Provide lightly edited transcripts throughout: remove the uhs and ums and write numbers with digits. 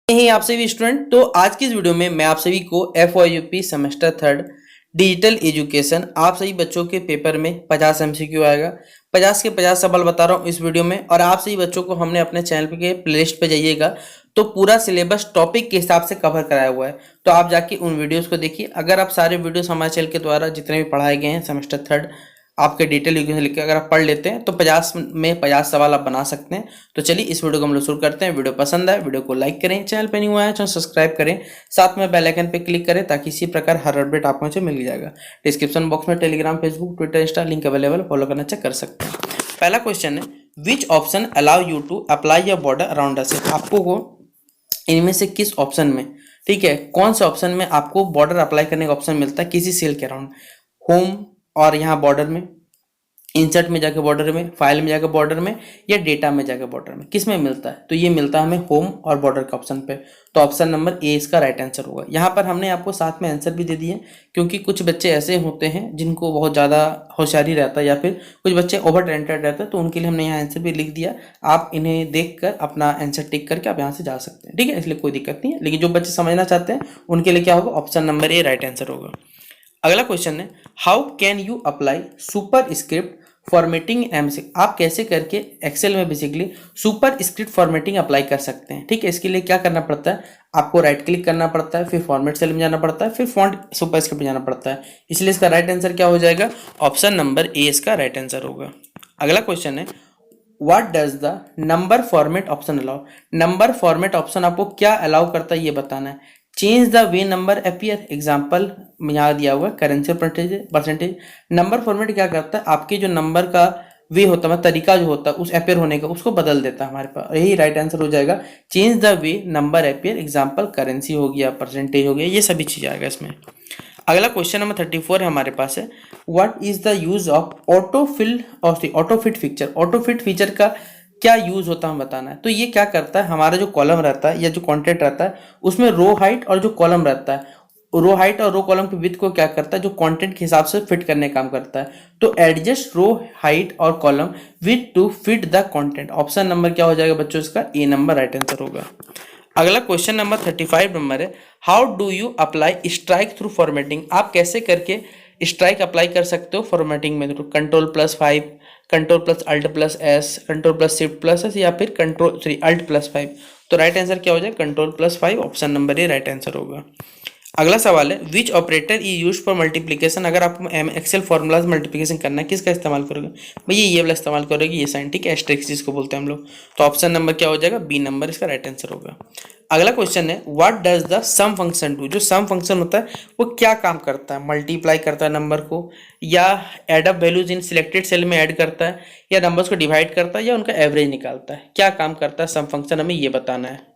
ही आप सभी स्टूडेंट। तो आज की इस वीडियो में मैं आप सभी को FYUP semester third digital education आप सभी बच्चों के पेपर में 50 MCQ आएगा। 50 के 50 सवाल बता रहा हूँ इस वीडियो में। और आप सभी बच्चों को हमने अपने चैनल के प्लेलिस्ट पे जाइएगा तो पूरा सिलेबस टॉपिक के हिसाब से कवर कराया हुआ है, तो आप जाके उन वीडियोस को देखिए। अगर आप सारे वीडियोस हमारे चैनल के द्वारा जितने भी पढ़ाए गए हैं सेमेस्टर थर्ड आपके डिटेल एजुकेशन लिख के अगर आप पढ़ लेते हैं तो 50 में 50 सवाल आप बना सकते हैं। तो चलिए इस वीडियो को हम लोग शुरू करते हैं। वीडियो पसंद आए वीडियो को लाइक करें, चैनल पे नहीं हुआ है चैनल सब्सक्राइब करें, साथ में बेल आइकन पे क्लिक करें ताकि इसी प्रकार हर अपडेट आपको मुझे मिल जाएगा। डिस्क्रिप्शन बॉक्स में Telegram, Facebook, Twitter, Insta link available, follow करना चेक कर सकते हैं। पहला क्वेश्चन है, which option allow you to apply your border around a cell. आपको को इनमें से किस ऑप्शन में, ठीक है, कौन से ऑप्शन में आपको बॉर्डर अप्लाई करने का ऑप्शन मिलता है किसी सेल के अराउंड। होम और यहाँ बॉर्डर में, इंसर्ट में जाकर बॉर्डर में, फाइल में जाकर बॉर्डर में, या डेटा में जाकर बॉर्डर में, किस में मिलता है? तो ये मिलता है हमें होम और बॉर्डर का ऑप्शन पे। तो ऑप्शन नंबर ए इसका राइट आंसर होगा। यहाँ पर हमने आपको साथ में आंसर भी दे दिए क्योंकि कुछ बच्चे ऐसे होते हैं जिनको बहुत ज़्यादा होशियारी रहता है या फिर कुछ बच्चे ओवर टैलेंटेड रहते हैं, तो उनके लिए हमने यहाँ आंसर भी लिख दिया। आप इन्हें देख कर अपना आंसर टिक करके आप यहाँ से जा सकते हैं, ठीक है, इसलिए कोई दिक्कत नहीं है। लेकिन जो बच्चे समझना चाहते हैं उनके लिए क्या होगा, ऑप्शन नंबर ए राइट आंसर होगा। अगला क्वेश्चन है, how can you apply super script formatting MC. आप कैसे करके एक्सेल में basically super script formatting apply कर सकते हैं, ठीक है। इसके लिए क्या करना पड़ता है, आपको राइट क्लिक करना पड़ता है, फिर फॉर्मेट सेल में जाना पड़ता है, फिर फॉन्ट सुपर स्क्रिप्ट में जाना पड़ता है। इसलिए इसका राइट आंसर क्या हो जाएगा, ऑप्शन नंबर ए इसका राइट आंसर होगा। अगला क्वेश्चन है, what does the number format option allow. Number format option आपको क्या अलाउ करता है ये बताना है। Change the way number appear, example यहाँ दिया हुआ है करेंसी परसेंटेज। नंबर फॉर्मेट क्या करता है, आपके जो नंबर का वे होता है, तरीका जो होता है उस अपीयर होने का, उसको बदल देता है हमारे पास। यही राइट आंसर हो जाएगा, change the way number appear, example currency हो गया, परसेंटेज हो गया, ये सभी चीज आएगा इसमें। अगला क्वेश्चन नंबर 34 है हमारे पास है, what is the use of autofill और ऑटोफिट फीचर। ऑटोफिट फीचर का क्या यूज होता है हम बताना है। तो ये क्या करता है, हमारा जो कॉलम रहता है या जो कंटेंट रहता है उसमें रो हाइट और जो कॉलम रहता है, रो हाइट और रो कॉलम के विड्थ को क्या करता है, जो कंटेंट के हिसाब से फिट करने का काम करता है। तो एडजस्ट रो हाइट और column with to fit the content. Option number क्या हो जाएगा बच्चों, इसका ए नंबर राइट आंसर होगा। अगला क्वेश्चन नंबर 35 नंबर है, how do you apply strike through formatting. आप कैसे करके स्ट्राइक अप्लाई कर सकते हो फॉर्मेटिंग में। तो कंट्रोल+5, कंट्रोल+Alt+S, कंट्रोल+Shift+S या फिर Alt+5। तो राइट आंसर क्या हो जाए, कंट्रोल+5, ऑप्शन नंबर ए राइट आंसर होगा। अगला सवाल है, विच operator E use for multiplication. अगर आपको एक्सेल फॉर्मूलाज मल्टीप्लीकेशन करना है किसका इस्तेमाल करोगे, भैया ये वाला इस्तेमाल करोगे, ये साइन, ठीक है, एस्टेरिस्क जिसको बोलते हैं हम लोग। तो ऑप्शन नंबर क्या हो जाएगा, बी नंबर इसका राइट आंसर होगा। अगला क्वेश्चन है, what does the sum function do. जो सम फंक्शन होता है वो क्या काम करता है, मल्टीप्लाई करता है नंबर को, या add up values in selected cell में ऐड करता है, या नंबर्स को डिवाइड करता है, या उनका एवरेज निकालता है। क्या काम करता है सम फंक्शन, हमें ये बताना है।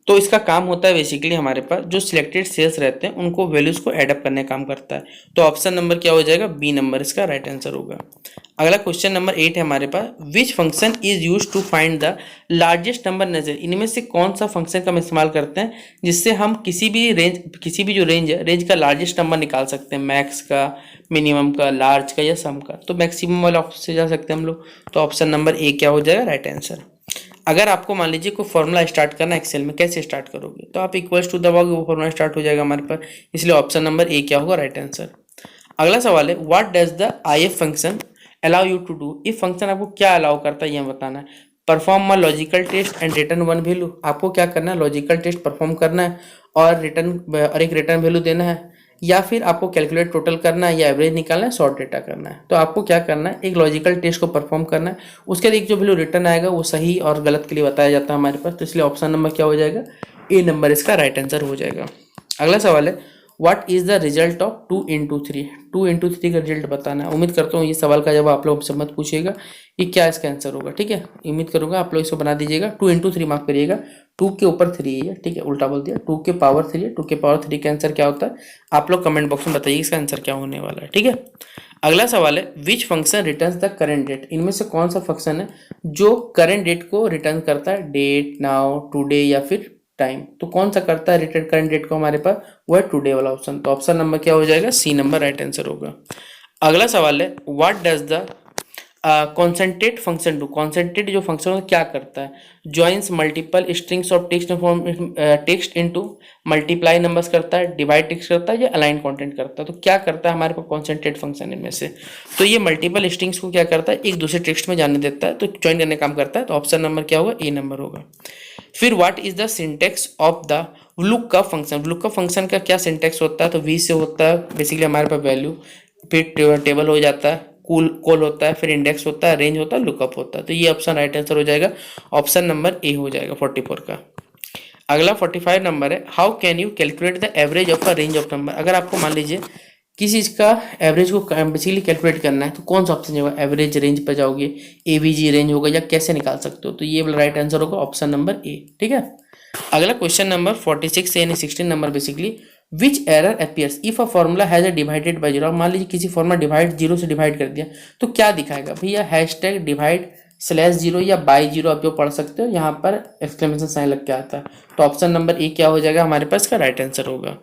तो इसका काम होता है बेसिकली हमारे पास जो सिलेक्टेड सेल्स रहते हैं उनको वैल्यूज को एडअप करने का काम करता है। तो ऑप्शन नंबर क्या हो जाएगा, बी नंबर इसका राइट आंसर होगा। अगला क्वेश्चन नंबर 8 है हमारे पास, which function is use to find the largest number नजर। इनमें से कौन सा फंक्शन का हम इस्तेमाल करते हैं जिससे हम किसी भी जो रेंज है, रेंज का लार्जेस्ट नंबर निकाल सकते हैं, मैक्स का, मिनिमम का, लार्ज का या सम का। तो मैक्सिमम वाला ऑप्शन से जा सकते हैं हम लोग। तो ऑप्शन नंबर ए क्या हो जाएगा, राइट आंसर। अगर आपको मान लीजिए कोई फॉर्मूला स्टार्ट करना है एक्सेल में, कैसे स्टार्ट करोगे, तो आप इक्वल्स टू दबाओगे, वो फॉर्मूला स्टार्ट हो जाएगा हमारे पास। इसलिए ऑप्शन नंबर ए क्या होगा, राइट आंसर। अगला सवाल है, what does the IF function allow you to do. If function आपको क्या अलाउ करता है ये बताना है। Perform a logical test and return one value. आपको क्या करना है, लॉजिकल टेस्ट परफॉर्म करना है और एक रिटर्न वैल्यू देना है, या फिर आपको कैलकुलेट टोटल करना है, या एवरेज निकालना है, शॉर्ट डेटा करना है। तो आपको क्या करना है, एक लॉजिकल टेस्ट को परफॉर्म करना है, उसके बाद एक जो वैल्यू रिटर्न आएगा वो सही और गलत के लिए बताया जाता है हमारे पास। तो इसलिए ऑप्शन नंबर क्या हो जाएगा, ए नंबर इसका राइट आंसर हो जाएगा। अगला सवाल है, what is the result of 2 × 3। 2 × 3 का रिजल्ट बताना है। उम्मीद करता हूँ ये सवाल का जवाब आप लोग से मत पूछिएगा कि क्या इसका आंसर होगा, ठीक है। उम्मीद करूंगा आप लोग इसको बना दीजिएगा। 2 × 3 मार्क करिएगा, 2 के ऊपर 3 है, ठीक है, उल्टा बोल दिया, 2 के पावर 3 है। 2 के पावर 3 का आंसर क्या होता है, आप लोग कमेंट बॉक्स में बताइए इसका आंसर क्या होने वाला है, ठीक है। अगला सवाल है, which function returns the current date. इनमें से कौन सा फंक्शन है जो करेंट डेट को रिटर्न करता है, डेट, नाउ, टुडे या फिर टाइम। तो कौन सा करता है रिटर्न करंट डेट को हमारे पास, वो है टुडे वाला ऑप्शन। तो ऑप्शन नंबर क्या हो जाएगा, सी नंबर राइट आंसर होगा। अगला सवाल है, what does the concatenate function do, concatenate जो फंक्शन क्या करता है, joins multiple strings of text into, multiply numbers करता है, डिवाइड टेक्स्ट करता है या अलाइन कंटेंट करता है। तो क्या करता है हमारे पास कॉन्सेंट्रेट फंक्शन इनमें से, तो ये मल्टीपल स्ट्रिंग्स को क्या करता है, एक दूसरे टेक्स्ट में जाने देता है, तो ज्वाइन करने का काम करता है। तो ऑप्शन नंबर क्या होगा, ए नंबर होगा। फिर what is the syntax of the lookup function, lookup function का क्या सिंटेक्स होता है, तो वी से होता है बेसिकली हमारे पास वैल्यू, फिर टेबल हो जाता है, कॉल होता है, फिर इंडेक्स होता है, रेंज होता है, लुकअप होता है। तो ये ऑप्शन राइट आंसर हो जाएगा, ऑप्शन नंबर ए हो जाएगा 44 का। अगला 45 नंबर है, how can you calculate the average of a range of number. अगर आपको मान लीजिए किसी चीज़ का एवरेज को बेसिकली कैलकुलेट करना है, तो कौन सा ऑप्शन होगा, एवरेज रेंज पर जाओगे, एवीजी रेंज होगा, या कैसे निकाल सकते हो, तो ये वाला राइट आंसर होगा ऑप्शन नंबर ए। ठीक है। अगला क्वेश्चन नंबर 46 यानी 16 number basically, which error appears if a formula has a divided by zero. मान लीजिए किसी फॉर्मूला डिवाइड जीरो से डिवाइड कर दिया, तो क्या दिखाएगा भैया, हैशटैग डिवाइड स्लैश जीरो या बाई जीरो आप जो पढ़ सकते हो, यहाँ पर एक्सक्लेमेशन साइन लग के आता है। तो ऑप्शन नंबर ए क्या हो जाएगा हमारे पास, का राइट आंसर होगा।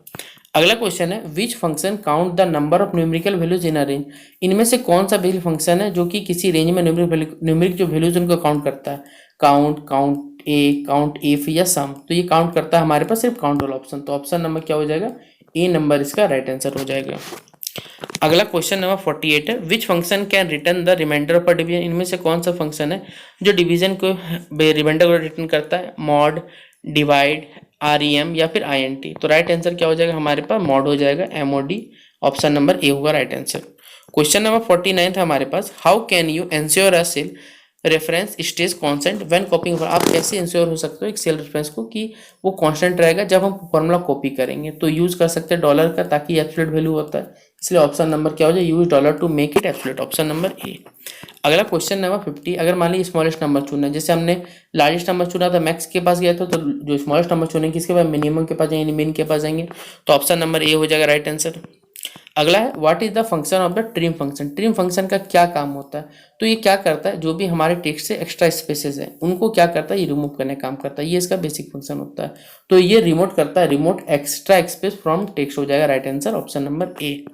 अगला क्वेश्चन है, which function count the number of numerical values in a range. इनमें से कौन सा बेसिक फंक्शन है जो कि किसी रेंज में न्यूमेरिक जो वैल्यूज उनको काउंट करता है, काउंट इफ या सम। तो ये काउंट करता है हमारे पास सिर्फ काउंट वाला ऑप्शन, तो ऑप्शन नंबर क्या हो जाएगा, ए नंबर इसका राइट आंसर हो जाएगा। अगला क्वेश्चन नंबर 48 है, which function can return the remainder of a division. इनमें से कौन सा फंक्शन है जो डिवीजन को रिमाइंडर को रिटर्न करता है, मॉड, डिवाइड, REM या फिर INT। तो राइट आंसर क्या हो जाएगा हमारे पास, मॉड हो जाएगा, MOD, ऑप्शन नंबर ए होगा राइट आंसर। क्वेश्चन नंबर 49 है हमारे पास, how can you ensure a cell reference stage constant when कॉपिंग। आप कैसे इंश्योर हो सकते हो एक सेल रेफरेंस को कि वो कांस्टेंट रहेगा जब हम फॉर्मूला कॉपी करेंगे, तो यूज कर सकते हैं डॉलर का, ताकि एब्सोल्यूट वैल्यू होता है, इसलिए ऑप्शन नंबर क्या हो जाए, use dollar to make it absolute, option number A. अगला क्वेश्चन नंबर 50, अगर मान लीजिए स्मॉलेस्ट नंबर चुनना है, जैसे हमने लार्जेस्ट नंबर चुना था मैक्स के पास गया था, तो जो स्मॉलेस्ट नंबर चुनेंगे किसके पास, मिनिमम के पास जाएंगे, मिन के पास जाएंगे, तो ऑप्शन नंबर ए हो जाएगा राइट आंसर। अगला है, what is the function of the trim function. Trim function का क्या काम होता है, तो ये क्या करता है, जो भी हमारे टेक्स्ट से एक्स्ट्रा स्पेसेस है उनको क्या करता है, ये रिमूव करने का काम करता है, ये इसका बेसिक फंक्शन होता है। तो ये रिमोट करता है, remote extra space from text हो जाएगा right answer, option number A.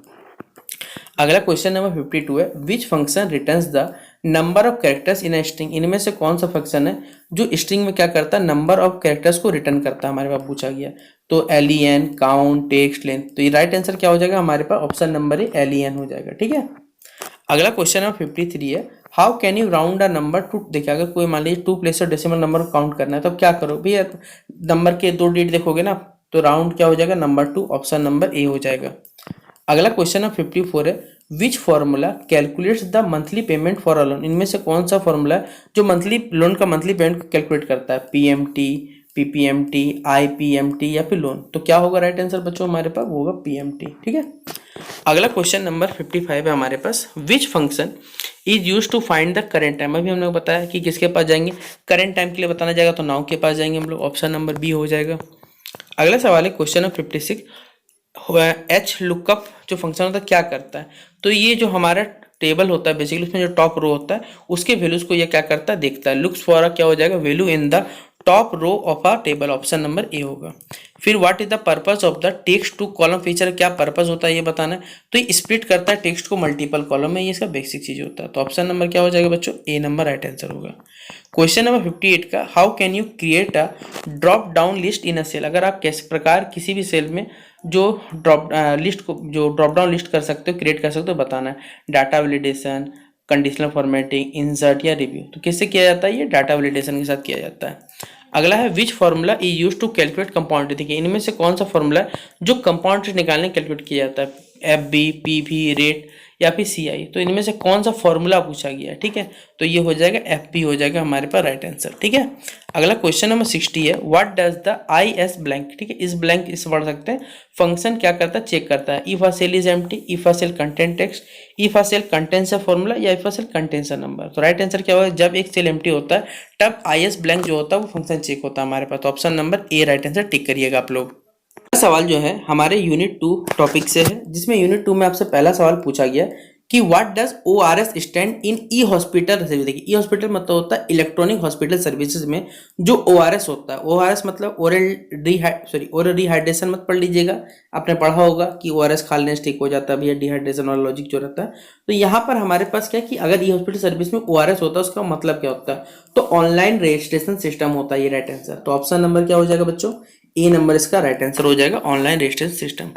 अगला क्वेश्चन नंबर 52 है, which function returns the number of characters in a string. इनमें से कौन सा फंक्शन है जो स्ट्रिंग में क्या करता है, नंबर ऑफ कैरेक्टर्स को रिटर्न करता है, हमारे पास पूछा गया। तो len, काउंट, टेक्स्ट, लेंथ। तो ये राइट आंसर क्या हो जाएगा हमारे पास, ऑप्शन नंबर ए len हो जाएगा। ठीक है। अगला क्वेश्चन नंबर 53 है, how can you round a number two. देखिए अगर कोई मान लीजिए 2 प्लेस और डेसिमल नंबर को काउंट करना है, तो क्या करो भैया, नंबर के 2 डिजिट देखोगे ना, तो राउंड क्या हो जाएगा, नंबर 2, ऑप्शन नंबर ए हो जाएगा। अगला क्वेश्चन नंबर 54 है, which formula calculates the monthly payment for a loan. इनमें से कौन सा फॉर्मूला है जो मंथली लोन का मंथली पेमेंट को कैलकुलेट करता है, PMT, PPMT, IPMT या फिर लोन। तो क्या होगा राइट आंसर बच्चों हमारे पास, वो होगा PMT। ठीक है। अगला क्वेश्चन नंबर 55 है हमारे पास, which function is use to find the current time. अभी हमने बताया कि किसके पास जाएंगे, करेंट टाइम के लिए बताना जाएगा, तो नाउ के पास जाएंगे हम लोग, ऑप्शन नंबर बी हो जाएगा। अगला सवाल है क्वेश्चन नंबर 56, एच लुकअप जो फंक्शन होता है क्या करता है। तो ये जो हमारा टेबल होता है बेसिकली, उसमें जो टॉप रो होता है उसके वैल्यूज को ये क्या करता है, देखता है। लुक्स फॉर क्या हो जाएगा, value in the top row of a table, option number A होगा। फिर what is the purpose of the text to column feature, क्या पर्पस होता है ये बताना है। तो ये स्प्लिट करता है टेक्स्ट को मल्टीपल कॉलम में, ये इसका बेसिक चीज होता है। तो ऑप्शन नंबर क्या हो जाएगा बच्चों, ए नंबर राइट आंसर होगा। क्वेश्चन नंबर 58 का, how can you create a drop down list in a cell. अगर आप किस प्रकार किसी भी सेल में जो ड्रॉप डाउन लिस्ट कर सकते हो, क्रिएट कर सकते हो, बताना है। Data validation, conditional formatting, insert या रिव्यू। तो किससे किया जाता है, ये डाटा वैलिडेशन के साथ किया जाता है। अगला है, which formula is use to calculate compound. देखिए इनमें से कौन सा फॉर्मूला है जो कंपाउंड निकालने कैलकुलेट किया जाता है, FB, PV, रेट या फिर CI। तो इनमें से कौन सा फॉर्मूला पूछा गया है, ठीक है, तो ये हो जाएगा FB हो जाएगा हमारे पास राइट आंसर। ठीक है। अगला क्वेश्चन नंबर 60 है, what does the IS blank. ठीक है, इस ब्लैंक इस पढ़ सकते हैं, फंक्शन क्या करता है, चेक करता है। If a cell is empty, if a cell content text, if a cell contains a formula या if a cell contains a number. तो राइट आंसर क्या होगा, जब एक सेल एम्प्टी होता है तब IS ब्लैंक जो होता है वो फंक्शन चेक होता है हमारे पास। तो ऑप्शन नंबर ए राइट आंसर टिक करिएगा आप लोग। सवाल जो है हमारे यूनिट 2 टॉपिक से है, जिसमें यूनिट 2 में आपसे पहला सवाल पूछा गया कि what does ORS stand in E hospital service. देखिए ई हॉस्पिटल मतलब होता है इलेक्ट्रॉनिक हॉस्पिटल सर्विसेज में जो ORS होता है, ORS मतलब ओरल रिहाइड्रेशन मत पढ़ लीजिएगा, आपने पढ़ा होगा कि ORS खा लेने से ठीक हो जाता है भैया, डिहाइड्रेशन वाला लॉजिक जो रहता है। तो यहाँ पर हमारे पास क्या है कि अगर ई हॉस्पिटल सर्विस में ORS होता है उसका मतलब क्या होता है, तो ऑनलाइन रजिस्ट्रेशन सिस्टम होता है, ये राइट आंसर। तो ऑप्शन नंबर क्या हो जाएगा बच्चों, ए नंबर इसका राइट आंसर हो जाएगा, ऑनलाइन रजिस्ट्रेशन सिस्टम।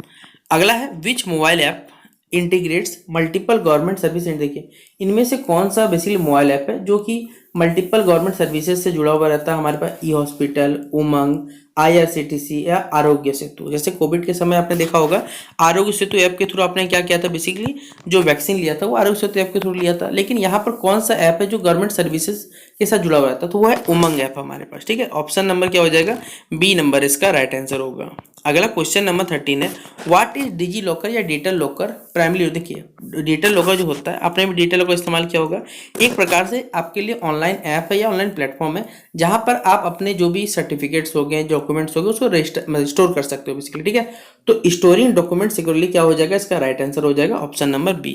अगला है विच mobile app integrates multiple government service. देखिए इनमें से कौन सा बेसिकली मोबाइल ऐप है जो कि मल्टीपल गवर्नमेंट सर्विसेज से जुड़ा हुआ रहता है। हमारे पास ई हॉस्पिटल, उमंग, IRCTC या आरोग्य सेतु। जैसे कोविड के समय आपने देखा होगा आरोग्य सेतु ऐप के थ्रू आपने क्या किया था, बेसिकली जो वैक्सीन लिया था वो आरोग्य सेतु ऐप के थ्रू लिया था। लेकिन यहाँ पर कौन सा ऐप है जो गवर्नमेंट सर्विसेज के साथ जुड़ा हुआ रहता है, तो वो है उमंग ऐप हमारे पास। ठीक है, ऑप्शन नंबर क्या हो जाएगा, बी नंबर इसका राइट आंसर होगा। अगला क्वेश्चन नंबर 13 है, व्हाट इज डिजी लॉकर या डिजिटल लॉकर प्राइमरी। देखिए डिजिटल लॉकर जो होता है, आपने भी डिजिटल लॉकर इस्तेमाल किया होगा, एक प्रकार से आपके लिए ऑनलाइन ऐप है या ऑनलाइन प्लेटफॉर्म है जहां पर आप अपने जो भी सर्टिफिकेट्स हो गए, डॉक्यूमेंट्स हो गए, उसको स्टोर कर सकते हो बेसिकली। ठीक है, तो स्टोरिंग डॉक्यूमेंट सिक्योरली क्या हो जाएगा, इसका राइट आंसर हो जाएगा ऑप्शन नंबर बी।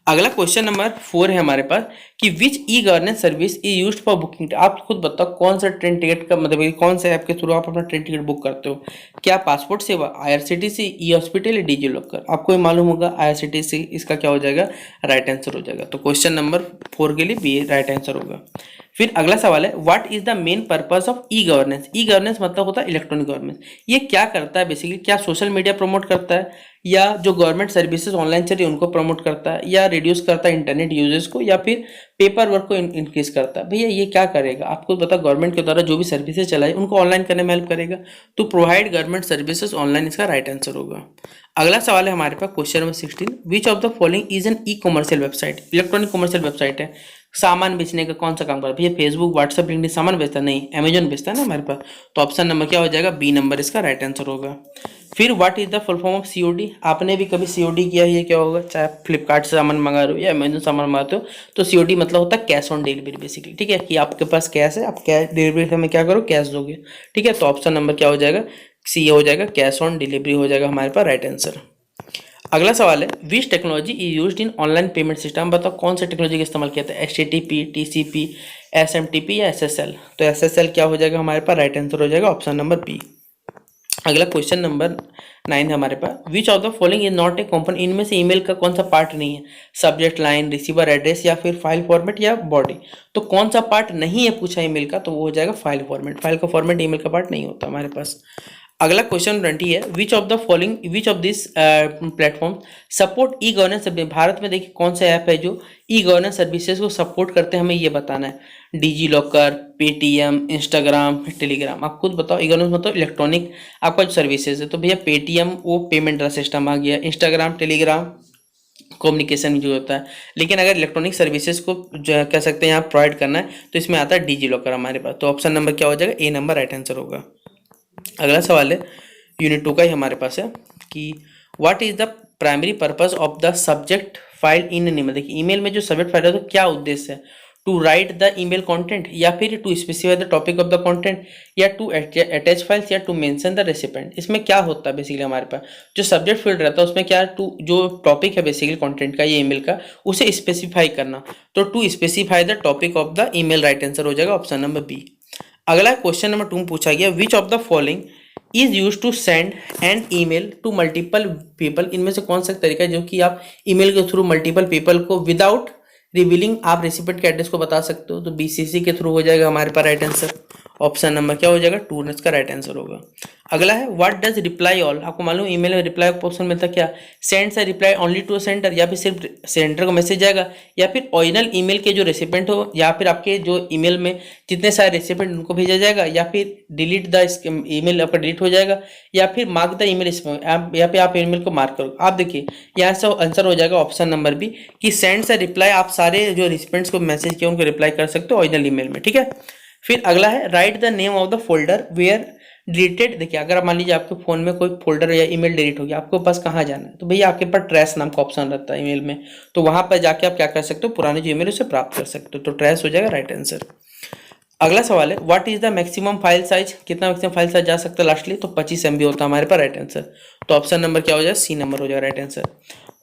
अगला क्वेश्चन नंबर 4 है हमारे पास कि विच e governance service is used for booking. आप खुद बताओ कौन सा ट्रेन टिकट का मतलब कौन सा ऐप के थ्रू आप अपना ट्रेन टिकट बुक करते हो, क्या पासपोर्ट सेवा, IRCTC, ई हॉस्पिटल या डिजी लॉकर। आपको ये मालूम होगा IRCTC, इसका क्या हो जाएगा, राइट आंसर हो जाएगा। तो क्वेश्चन नंबर 4 के लिए बी राइट आंसर होगा। फिर अगला सवाल है, what is the main purpose of e governance. E governance मतलब होता है इलेक्ट्रॉनिक गवर्नेंस। ये क्या करता है बेसिकली, क्या सोशल मीडिया प्रमोट करता है, या जो गवर्नमेंट सर्विसेज ऑनलाइन चल रही है उनको प्रमोट करता है, या रिड्यूस करता है इंटरनेट यूजेस को, या फिर पेपर वर्क को इंक्रीज करता है। भैया ये क्या करेगा, आपको पता गवर्नमेंट के द्वारा जो भी सर्विसेज चलाई उनको ऑनलाइन करने में हेल्प करेगा। तो प्रोवाइड गवर्नमेंट सर्विसेज ऑनलाइन, इसका राइट आंसर होगा। अगला सवाल है हमारे पास question number 16, which of the following is N E commercial website. Electronic commercial website है, सामान बेचने का कौन सा काम करता है भैया, फेसबुक, व्हाट्सएप, लिंक्डइन सामान बेचता नहीं, अमेजोन बेचता है ना हमारे पास। तो ऑप्शन नंबर क्या हो जाएगा, बी नंबर इसका राइट आंसर होगा। फिर what is the full form of COD। आपने भी कभी COD किया है, ये क्या होगा, चाहे आप फ्लिपकार्ट से सामान मंगा रहे हो या अमेजोन सामान मंगाते हो, तो COD मतलब होता है कैश ऑन डिलीवरी बेसिकली। ठीक है, कि आपके पास कैश है, आप कैश डिलीवरी समय क्या करो, कैश दोगे। ठीक है, तो ऑप्शन नंबर क्या हो जाएगा, सी हो जाएगा, कैश ऑन डिलीवरी हो जाएगा हमारे पास राइट आंसर। अगला सवाल है, विच technology is used in online payment system. बताओ कौन सा टेक्नोलॉजी का इस्तेमाल किया था, HTTP, TCP, SMTP या SSL। तो SSL क्या हो जाएगा हमारे पास, राइट आंसर हो जाएगा ऑप्शन नंबर बी। अगला क्वेश्चन नंबर 9 है हमारे पास, विच of the following is not a component. इनमें से ईमेल का कौन सा पार्ट नहीं है, सब्जेक्ट लाइन, रिसीवर एड्रेस या फिर फाइल फॉर्मेट या बॉडी। तो कौन सा पार्ट नहीं है पूछा ईमेल का, तो वो हो जाएगा फाइल फॉर्मेट। फाइल का फॉर्मेट ईमेल का पार्ट नहीं होता हमारे पास। अगला क्वेश्चन 20 है, विच of the following which of this platform support e governance service. Bharat में देखिए कौन सा ऐप है जो ई गवर्नेंस सर्विसेज को सपोर्ट करते हैं, हमें ये बताना है। Digi locker, Paytm, Instagram, Telegram. आप खुद बताओ, ई गवर्नेंस मतलब इलेक्ट्रॉनिक आपका जो सर्विसेज है, तो भैया पेटीएम वो पेमेंट का सिस्टम आ गया, इंस्टाग्राम, टेलीग्राम कम्युनिकेशन जो होता है। लेकिन अगर इलेक्ट्रॉनिक सर्विसेज को जो कह सकते हैं यहाँ प्रोवाइड करना है तो इसमें आता है डिजी लॉकर हमारे पास। तो ऑप्शन नंबर क्या हो जाएगा, ए नंबर राइट आंसर होगा। अगला सवाल है यूनिट 2 का ही हमारे पास है कि what is the primary purpose of the subject file in an email. देखिए ईमेल में जो सब्जेक्ट फाइल है तो क्या उद्देश्य है, to write the email content, या फिर to specify the topic of the content, या टू अटैच फाइल्स, या टू मेंशन द रेसिपेंट। इसमें क्या होता है बेसिकली हमारे पास जो सब्जेक्ट फील्ड रहता है उसमें क्या टू जो टॉपिक है बेसिकली कंटेंट का, ये ईमेल का, उसे स्पेसिफाई करना। तो to specify the topic of the email, right answer हो जाएगा ऑप्शन नंबर बी। अगला क्वेश्चन नंबर 2 में पूछा गया, which of the following is use to send an email to multiple people. इनमें से कौन सा तरीका है जो कि आप ईमेल के थ्रू मल्टीपल पीपल को विदाउट रिवीलिंग आप रेसिपेंट के एड्रेस को बता सकते हो। तो BCC के थ्रू हो जाएगा हमारे पास राइट आंसर। ऑप्शन नंबर क्या हो जाएगा, 2 का राइट आंसर होगा। अगला है, व्हाट डज रिप्लाई ऑल। आपको मालूम ईमेल में रिप्लाई का ऑप्शन मिलता है क्या, सेंड से रिप्लाई ओनली टू सेंडर, या फिर सिर्फ सेंडर को मैसेज जाएगा, या फिर ओरिजिनल ईमेल के जो रेसिपेंट हो, या फिर आपके जो ईमेल में जितने सारे रेसिपेंट उनको भेजा जाएगा, या फिर डिलीट द ईमेल आपका डिलीट हो जाएगा, या फिर मार्क द ईमेल या फिर आप ईमेल को मार्क करो। आप देखिए यहाँ से आंसर हो जाएगा ऑप्शन नंबर बी कि सेंड से रिप्लाई, आप सारे जो रेसिपेंट्स को मैसेज किया उनको रिप्लाई कर सकते हो ओरिजिनल ईमेल में। ठीक है, फिर अगला है, write the name of the folder where deleted. देखिए अगर मान लीजिए आपके फोन में कोई फोल्डर या ईमेल डिलीट हो गया, आपको पास कहाँ जाना है, तो भैया आपके पास ट्रैश नाम का ऑप्शन रहता है ईमेल में, तो वहां पर जाके आप क्या कर सकते हो, पुराने जो ईमेल उसे प्राप्त कर सकते हो। तो ट्रैश हो जाएगा राइट आंसर। अगला सवाल है, what is the maximum file size. कितना मैक्सिमम फाइल साइज जा सकता है लास्टली, तो 25 MB होता है हमारे पास राइट आंसर। तो ऑप्शन नंबर क्या हो जाएगा, सी नंबर हो जाएगा राइट आंसर।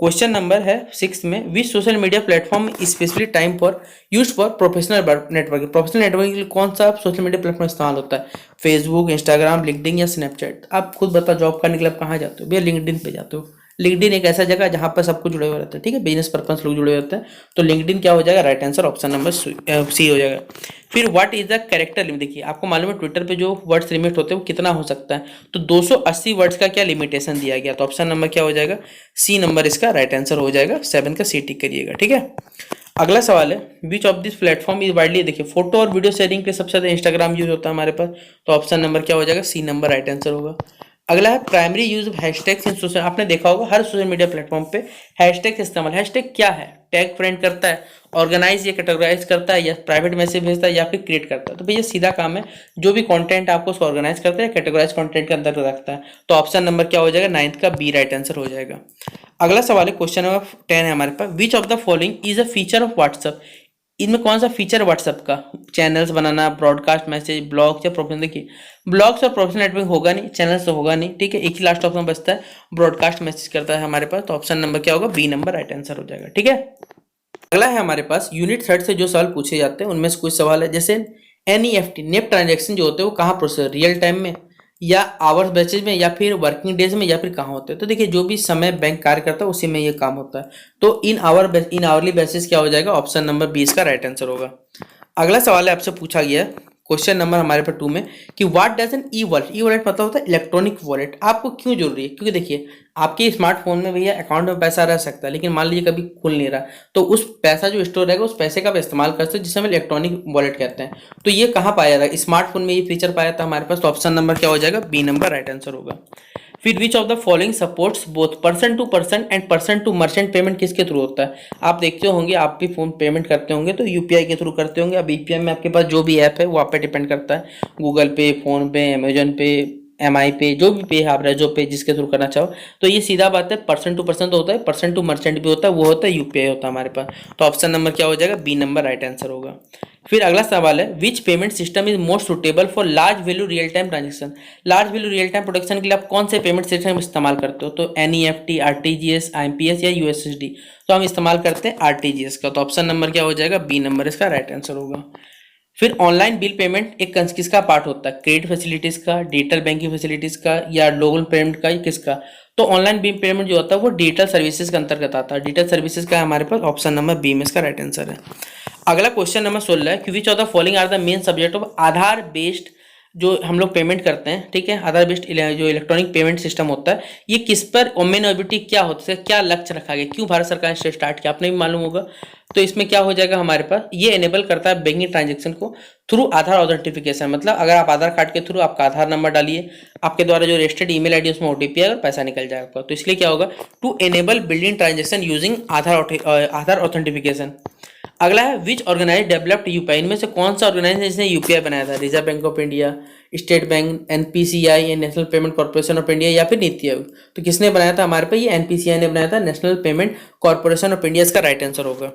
क्वेश्चन नंबर है 6 में, विच social media platform specially time for use for professional networking. Professional networking के लिए कौन सा सोशल मीडिया प्लेटफॉर्म इस्तेमाल होता है? फेसबुक, इंस्टाग्राम, लिंक्डइन या स्नैपचैट। आप खुद बताओ, जॉब करने के लिए आप कहाँ जाते हो? भैया लिंक्डइन पे जाते हो। लिंक्डइन एक ऐसा जगह है जहाँ पर सबको जुड़े हुए रहते हैं, ठीक है, बिजनेस पर्पस लोग जुड़े हुए रहते हैं। तो लिंक्डइन क्या हो जाएगा? Right answer option number C हो जाएगा। फिर what is the character limit. देखिए आपको मालूम है ट्विटर पे जो वर्ड्स लिमिट होते हैं वो कितना हो सकता है, तो 280 वर्ड्स का क्या लिमिटेशन दिया गया, तो ऑप्शन नंबर क्या हो जाएगा? सी नंबर इसका राइट आंसर हो जाएगा। 7 का सी टिक करिएगा, ठीक है। अगला सवाल है, which of this platform is widely, देखिए फोटो और वीडियो शेयरिंग के सबसे ज्यादा इंस्टाग्राम यूज होता है हमारे पास, तो ऑप्शन नंबर क्या हो जाएगा? सी नंबर राइट आंसर होगा। अगला है primary use of hashtags in social. आपने देखा होगा हर सोशल मीडिया प्लेटफॉर्म पे हैशटैग इस्तेमाल। हैशटैग क्या है? टैग फ्रेंड करता है, ऑर्गेनाइज या कैटेगराइज करता है, या प्राइवेट मैसेज भेजता है, या फिर क्रिएट करता है। तो भैया सीधा काम है, जो भी कंटेंट आपको उसको ऑर्गेनाइज करता है, कैटेगराइज कंटेंट के अंदर रखता है। तो ऑप्शन नंबर क्या हो जाएगा? 9th का बी राइट आंसर हो जाएगा। अगला सवाल है, क्वेश्चन नंबर 10 है हमारे पास, विच of the following is a feature of WhatsApp. इनमें कौन सा फीचर व्हाट्सएप का? चैनल्स बनाना, ब्रॉडकास्ट मैसेज, ब्लॉग्स या प्रोफेशनल। देखिए ब्लॉग्स और प्रोफेशनल नेटवर्क होगा नहीं, चैनल्स तो होगा नहीं, ठीक है। एक ही लास्ट ऑप्शन बचता है, ब्रॉडकास्ट मैसेज करता है हमारे पास, तो ऑप्शन नंबर क्या होगा? बी नंबर राइट आंसर हो जाएगा, ठीक है। अगला है हमारे पास यूनिट 3 से जो सवाल पूछे जाते हैं उनमें से कुछ सवाल है, जैसे एनईएफटी नेट ट्रांजेक्शन जो होते हैं वो कहाँ प्रोसेस, रियल टाइम में या आवर्स बेसिस में या फिर वर्किंग डेज में या फिर कहाँ होते हैं। तो देखिए जो भी समय बैंक कार्य करता है उसी में ये काम होता है, तो इन आवरली बेसिस क्या हो जाएगा? ऑप्शन नंबर 20 का राइट आंसर होगा। अगला सवाल है आपसे पूछा गया है क्वेश्चन नंबर हमारे पर 2 में कि what does an e wallet. E wallet मतलब होता है इलेक्ट्रॉनिक वॉलेट। आपको क्यों जरूरी है? क्योंकि देखिए आपके स्मार्टफोन में भैया अकाउंट में पैसा रह सकता है, लेकिन मान लीजिए कभी खुल नहीं रहा, तो उस पैसा जो स्टोर रहेगा उस पैसे का आप इस्तेमाल कर सकते हैं, जिसे हम इलेक्ट्रॉनिक वॉलेट कहते हैं। तो ये कहाँ पाया जाएगा? स्मार्टफोन में ये फीचर पाया था हमारे पास, तो ऑप्शन नंबर क्या हो जाएगा? बी नंबर राइट आंसर होगा। फिर which of the following supports both person to person and person to merchant payment किसके थ्रू होता है? आप देखते होंगे, आप भी फोन पेमेंट करते होंगे तो यूपीआई के थ्रू करते होंगे। अब यूपीआई में आपके पास जो भी ऐप है वो आप पे डिपेंड करता है, गूगल पे, फोन पे, अमेजन पे, एमआई पे, जो भी पे आप रेजो पे, जिसके थ्रू करना चाहो। तो ये सीधा बात है, पर्सन टू पर्सन तो होता है, पर्सन टू मर्चेंट भी होता है, वो होता है यूपीआई होता है हमारे पास। तो ऑप्शन नंबर क्या हो जाएगा? बी नंबर राइट आंसर होगा। फिर अगला सवाल है, विच payment system is most suitable for large value real time transaction. Large value real time production के लिए आप कौन से पेमेंट सिस्टम इस्तेमाल करते हो? तो एनईएफटी, आरटीजीएस, आईएमपीएस या यूएसएसडी। तो हम इस्तेमाल करते हैं आरटीजीएस का, तो ऑप्शन नंबर क्या हो जाएगा? बी नंबर इसका राइट आंसर होगा। फिर ऑनलाइन बिल पेमेंट एक किसका पार्ट होता है? क्रेडिट फैसिलिटीज का, डिजिटल बैंकिंग फैसिलिटीज का, या लोकल पेमेंट का, या किसका? तो ऑनलाइन बिल पेमेंट जो होता है वो डिजिटल सर्विसेज के अंतर्गत आता है। डिजिटल सर्विसेज का है हमारे पास, ऑप्शन नंबर बी में इसका राइट आंसर है। अगला क्वेश्चन नंबर 16 है कि which of the following are the main subject of Aadhaar based जो हम लोग पेमेंट करते हैं, ठीक है, आधार बेस्ड जो इलेक्ट्रॉनिक पेमेंट सिस्टम होता है, ये किस पर मेन ऑब्जेक्टिव क्या होता है, क्या लक्ष्य रखा गया, क्यों भारत सरकार ने स्टार्ट किया, आपने भी मालूम होगा। तो इसमें क्या हो जाएगा हमारे पास? ये एनेबल करता है बैंकिंग ट्रांजेक्शन को थ्रू आधार ऑथेंटिफिकेशन। मतलब अगर आप आधार कार्ड के थ्रू आपका आधार नंबर डालिए, आपके द्वारा जो रजिस्टर्ड ईमेल आईडी उसमें ओटीपी अगर पैसा निकल जाएगा आपका, तो इसलिए क्या होगा? To enable building transaction using Aadhaar authentication. अगला है विच ऑर्गेनाइज डेवलप्ड यूपीआई। इनमें से कौन सा ऑर्गेनाइजेशन ने यूपीआई बनाया था? Reserve bank of India, state bank, NPCI, national payment corporation of India, या फिर नीति आयोग। तो किसने बनाया था हमारे पे? ये एनपीसीआई ने बनाया था, national payment corporation of India इसका राइट आंसर होगा।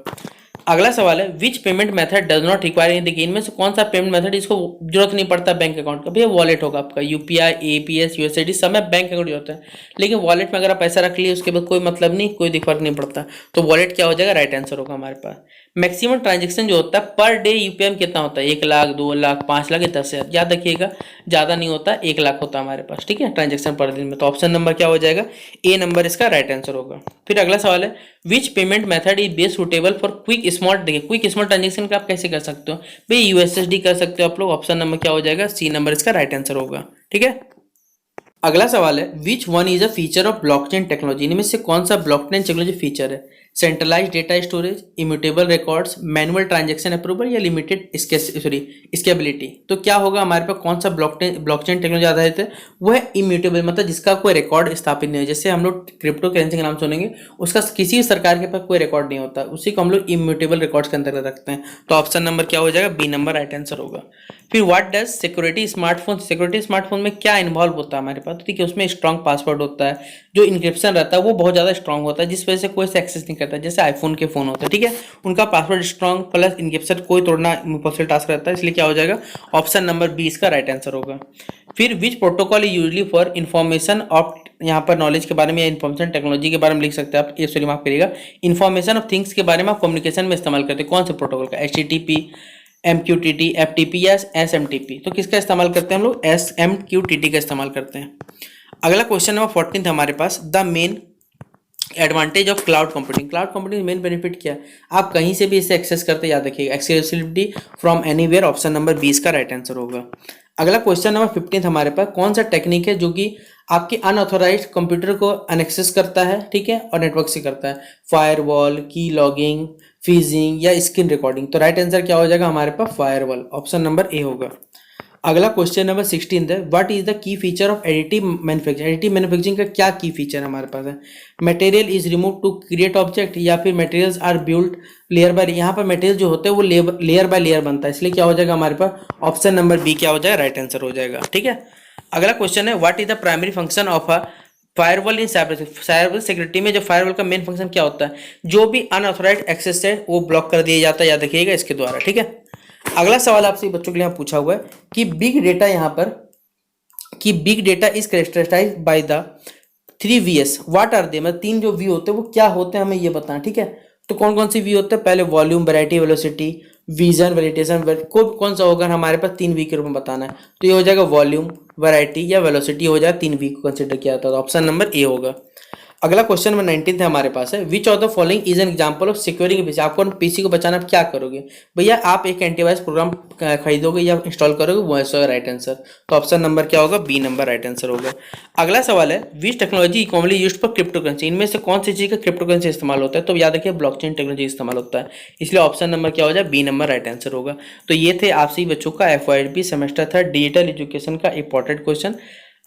अगला सवाल है विच payment method does not require. देखिए इनमें से कौन सा पेमेंट मेथड इसको जरूरत नहीं पड़ता बैंक अकाउंट का? भैया वॉलेट होगा आपका, यूपीआई, एपीएस, यूएसडी सब में बैंक अकाउंट होता है, लेकिन वॉलेट में अगर आप पैसा रख लिए उसके बाद कोई मतलब नहीं, कोई फर्क नहीं पड़ता, तो वॉलेट क्या हो जाएगा? राइट आंसर होगा हमारे पास। मैक्सिमम ट्रांजेक्शन जो होता है पर डे यूपीआई में कितना होता है? 1 लाख, 2 लाख, 5 लाख या 10,000। याद रखिएगा ज़्यादा नहीं होता, 1 लाख होता है हमारे पास, ठीक है, ट्रांजेक्शन पर दिन में। तो ऑप्शन नंबर क्या हो जाएगा? ए नंबर इसका राइट आंसर होगा। फिर अगला सवाल है विच payment method is best suitable for quick small. देखिए क्विक स्मॉल ट्रांजेक्शन का आप कैसे कर सकते हो? भाई यूएसएसडी कर सकते हो आप लोग। ऑप्शन नंबर क्या हो जाएगा? सी नंबर इसका राइट आंसर होगा, ठीक है। अगला सवाल है which one is a feature of blockchain technology. इनमें से कौन सा ब्लॉकचेन टेक्नोलॉजी फीचर है? Centralize data storage, immutable records, manual transaction approval, या लिमिटेड स्केबिलिटी। तो क्या होगा हमारे पास? कौन सा ब्लॉकचेन टेक्नोलॉजी आधारित है? वो है इम्यूटेबल, मतलब जिसका कोई रिकॉर्ड स्थापित नहीं है। जैसे हम लोग क्रिप्टो करेंसी का नाम सुनेंगे, उसका किसी भी सरकार के पास कोई रिकॉर्ड नहीं होता, उसी को हम लोग इम्यूटेबल रिकॉर्ड्स के अंतर्गत रखते हैं। तो ऑप्शन नंबर क्या हो जाएगा? बी नंबर राइट आंसर होगा। फिर what does security smartphone. Security smartphone में क्या इन्वॉल्व होता है हमारे पास? तो ठीक है, उसमें स्ट्रॉन्ग पासवर्ड होता है, जो इंक्रिप्शन रहता है वो बहुत ज़्यादा स्ट्रॉन्ग होता है, जिस वजह से कोई से एक्सेस नहीं करता। जैसे आईफोन के फोन होते हैं, ठीक है, उनका पासवर्ड स्ट्रॉन्ग प्लस इंक्रिप्शन कोई तोड़ना इम्पॉसिबल टास्क रहता है, इसलिए क्या हो जाएगा? ऑप्शन नंबर बी इसका राइट आंसर होगा। फिर विच protocol is usually for information of यहाँ पर नॉलेज के बारे में या इन्फॉर्मेशन टेक्नोलॉजी के बारे में लिख सकते हैं आप, ये सॉरी माफ करिएगा, इन्फॉर्मेशन ऑफ थिंग्स के बारे में आप कम्युनिकेशन में इस्तेमाल करते हैं कौन से प्रोटोकॉल का, HTTP, MQTT, FTP या SMTP। तो किसका इस्तेमाल करते हैं हम लोग, SMQTT का इस्तेमाल करते हैं। अगला क्वेश्चन नंबर 14 हमारे पास, the main advantage of cloud computing. Cloud computing main benefit क्या है, आप कहीं से भी इसे एक्सेस करते, याद रखिएगा, accessibility from anywhere, option number 20 का राइट आंसर होगा। अगला क्वेश्चन नंबर 15 हमारे पास, कौन सा टेक्निक है जो कि आपके अनऑथोराइज्ड कंप्यूटर को अनएक्सेस करता है, ठीक है, और नेटवर्क से करता है, फायरवॉल, की लॉगिंग, फीजिंग या स्क्रीन रिकॉर्डिंग। तो राइट आंसर क्या हो जाएगा हमारे पास, फायरवॉल, ऑप्शन नंबर ए होगा। अगला क्वेश्चन नंबर 16 है, what is the key feature of additive manufacturing. Additive manufacturing का क्या की फीचर हमारे पास है, material is remove to create object, या फिर materials are build layer by, यहाँ पर मटेरियल जो होते हैं वो लेयर बाय लेयर बनता है, इसलिए क्या हो जाएगा हमारे पास, ऑप्शन नंबर बी क्या हो जाएगा, राइट आंसर हो जाएगा, ठीक है। अगला क्वेश्चन है, what is the primary function of a firewall in cyber security में जो फायरवॉल का मेन फंक्शन क्या होता है, जो भी अनऑथोराइज्ड एक्सेस है वो ब्लॉक कर दिया जाता है, याद रखिएगा इसके द्वारा, ठीक है। अगला सवाल आपसे बच्चों के लिए यहाँ पूछा हुआ है कि बिग डेटा, यहाँ पर कि big data is characterized by the 3 V's, what are they, मतलब 3 जो वी होते हैं वो क्या होते हैं, हमें ये बताना, ठीक है। तो कौन कौन सी वी होते हैं, पहले volume, variety, velocity, vision, validation, कौन सा होगा हमारे पास 3 V के रूप में बताना है, तो ये हो जाएगा वॉल्यूम, वैरायटी या वेलोसिटी हो जाएगा, 3 V को कंसिडर किया जाता है, ऑप्शन नंबर ए होगा। अगला क्वेश्चन नंबर 19 है हमारे पास है, विच of the following is an example of securing PC. आपको पीसी को बचाना आप क्या करोगे भैया, आप एक एंटीवायरस प्रोग्राम खरीदोगे या इंस्टॉल करोगे, वो है राइट आंसर। तो ऑप्शन नंबर क्या होगा, बी नंबर राइट आंसर होगा। अगला सवाल है, विच technology commonly used for crypto currency. इनमें से कौन सी चीज का क्रिप्टो करेंसी इस्तेमाल होता है, तो याद रखिए ब्लॉकचेन टेक्नोलॉजी इस्तेमाल होता है, इसलिए ऑप्शन नंबर क्या हो जाए, बी नंबर राइट आंसर होगा। तो ये थे आप सभी बच्चों का FYP सेमेस्टर 3 डिजिटल एजुकेशन का इंपॉर्टेंट क्वेश्चन।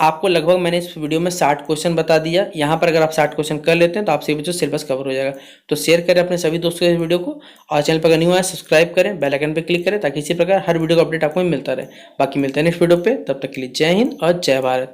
आपको लगभग मैंने इस वीडियो में 60 क्वेश्चन बता दिया। यहाँ पर अगर आप 60 क्वेश्चन कर लेते हैं तो आप सभी बच्चों सिलेबस कवर हो जाएगा। तो शेयर करें अपने सभी दोस्तों के वीडियो को, और चैनल पर अगर न्यू है सब्सक्राइब करें, बेल आइकन पर क्लिक करें, ताकि इसी प्रकार हर वीडियो का अपडेट आपको मिलता रहे। बाकी मिलते हैं नेक्स्ट वीडियो पे, तब तक के लिए जय हिंद और जय भारत।